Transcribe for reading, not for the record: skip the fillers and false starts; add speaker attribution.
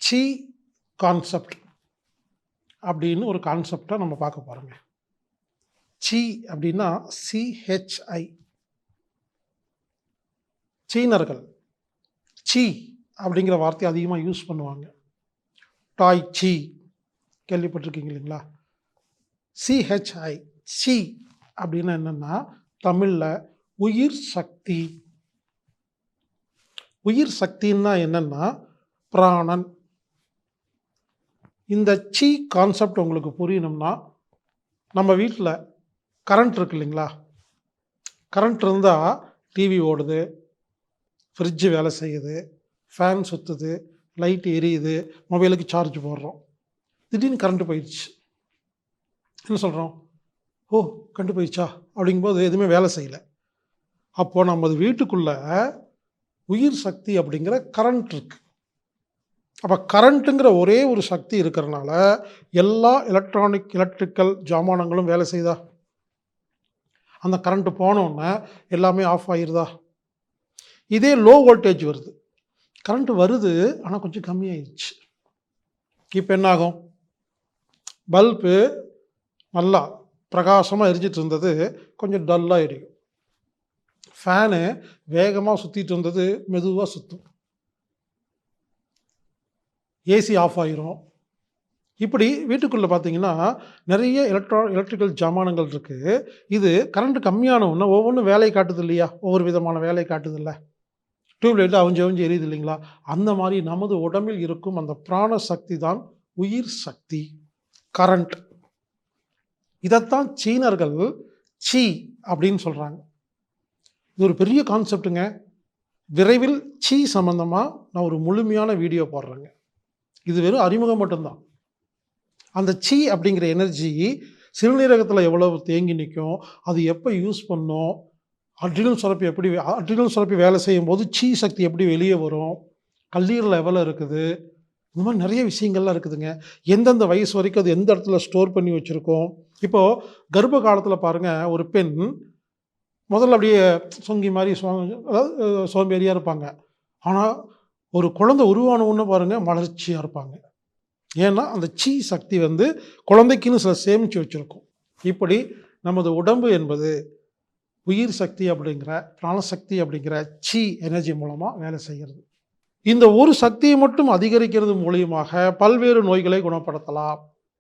Speaker 1: C concept அப்படின்னு ஒரு கான்செப்டை நம்ம பார்க்க போகிறோங்க. சி அப்படின்னா சிஹெச்ஐ. சீனர்கள் சி அப்படிங்கிற வார்த்தையை அதிகமாக யூஸ் பண்ணுவாங்க. டாய் சி கேள்விப்பட்டிருக்கீங்க இல்லைங்களா? சிஹெச்ஐ சி அப்படின்னா என்னென்னா தமிழில் உயிர் சக்தி. உயிர் சக்தின்னா என்னென்னா பிராணன். இந்த சி கான்செப்ட் உங்களுக்கு புரியணும்னா, நம்ம வீட்டில் கரண்ட் இருக்கு இல்லைங்களா? கரண்ட் இருந்தால் டிவி ஓடுது, ஃப்ரிட்ஜு வேலை செய்யுது, ஃபேன் சுற்றுது, லைட் எரியுது, மொபைலுக்கு சார்ஜ் போடுறோம். திடீர்னு கரண்ட்டு போயிடுச்சு. என்ன சொல்கிறோம்? ஓ, கரண்ட் போயிடுச்சா அப்படிங்கும்போது எதுவுமே வேலை செய்யலை. அப்போது நமது வீட்டுக்குள்ளே உயிர் சக்தி அப்படிங்கிற கரண்ட் இருக்குது. அப்போ கரண்ட்டுங்கிற ஒரே ஒரு சக்தி இருக்கிறனால எல்லா எலக்ட்ரிக்கல் ஜாமானங்களும் வேலை செய்யுதா? அந்த கரண்ட்டு போனோன்னே எல்லாமே ஆஃப் ஆகிருதா? இதே லோ வோல்டேஜ் வருது, கரண்ட் வருது ஆனால் கொஞ்சம் கம்மியாயிடுச்சு. இப்போ என்னாகும்? பல்பு நல்லா பிரகாசமாக எரிஞ்சிட்டு இருந்தது கொஞ்சம் டல்லாக எரியும். ஃபேனு வேகமாக சுற்றிட்டு இருந்தது மெதுவாக சுற்றும். ஏசி ஆஃப் ஆகிரும். இப்படி வீட்டுக்குள்ளே பார்த்தீங்கன்னா நிறைய எலக்ட்ரிக்கல் ஜாமானங்கள் இருக்குது. இது கரண்ட் கம்மியான ஒன்று ஒவ்வொன்றும் வேலை காட்டுது இல்லையா? ஒவ்வொரு விதமான வேலை காட்டுது இல்லை? டியூப்லைட்டில் அவிஞ்சு எரியுது இல்லைங்களா? அந்த மாதிரி நமது உடம்பில் இருக்கும் அந்த பிராண சக்தி தான் உயிர் சக்தி, கரண்ட். இதைத்தான் சீனர்கள் சி அப்படின்னு சொல்கிறாங்க. இது ஒரு பெரிய கான்செப்டுங்க. விரைவில் சி சம்மந்தமாக நான் ஒரு முழுமையான வீடியோ போடுறேங்க. இது வெறும் அறிமுகம் மட்டும்தான். அந்த சி அப்படிங்கிற எனர்ஜி சிறுநீரகத்தில் எவ்வளவு தேங்கி நிற்கும், அது எப்போ யூஸ் பண்ணோம், அட்ரினல் சுரப்பி வேலை செய்யும் போது சி சக்தி எப்படி வெளியே வரும், கல்லீரல் எவ்வளோ இருக்குது, இந்த மாதிரி நிறைய விஷயங்கள்லாம் இருக்குதுங்க. எந்தெந்த வயசு வரைக்கும் அது எந்த இடத்துல ஸ்டோர் பண்ணி வச்சுருக்கோம். இப்போது கர்ப்ப காலத்தில் பாருங்கள், ஒரு பெண் முதல்ல அப்படியே சொங்கி மாதிரி அதாவது சோம்பேறியாக இருப்பாங்க. ஆனால் ஒரு குழந்தை உருவான ஒன்று பாருங்கள் மலர்ச்சியாக இருப்பாங்க. ஏன்னா அந்த சி சக்தி குழந்தைக்குன்னு சில சேமித்து வச்சுருக்கோம். இப்படி நமது உடம்பு என்பது உயிர் சக்தி அப்படிங்கிற பிராணசக்தி அப்படிங்கிற சி எனர்ஜி மூலமாக வேலை செய்கிறது. இந்த ஒரு சக்தியை மட்டும் அதிகரிக்கிறது மூலியமாக பல்வேறு நோய்களை குணப்படுத்தலாம்.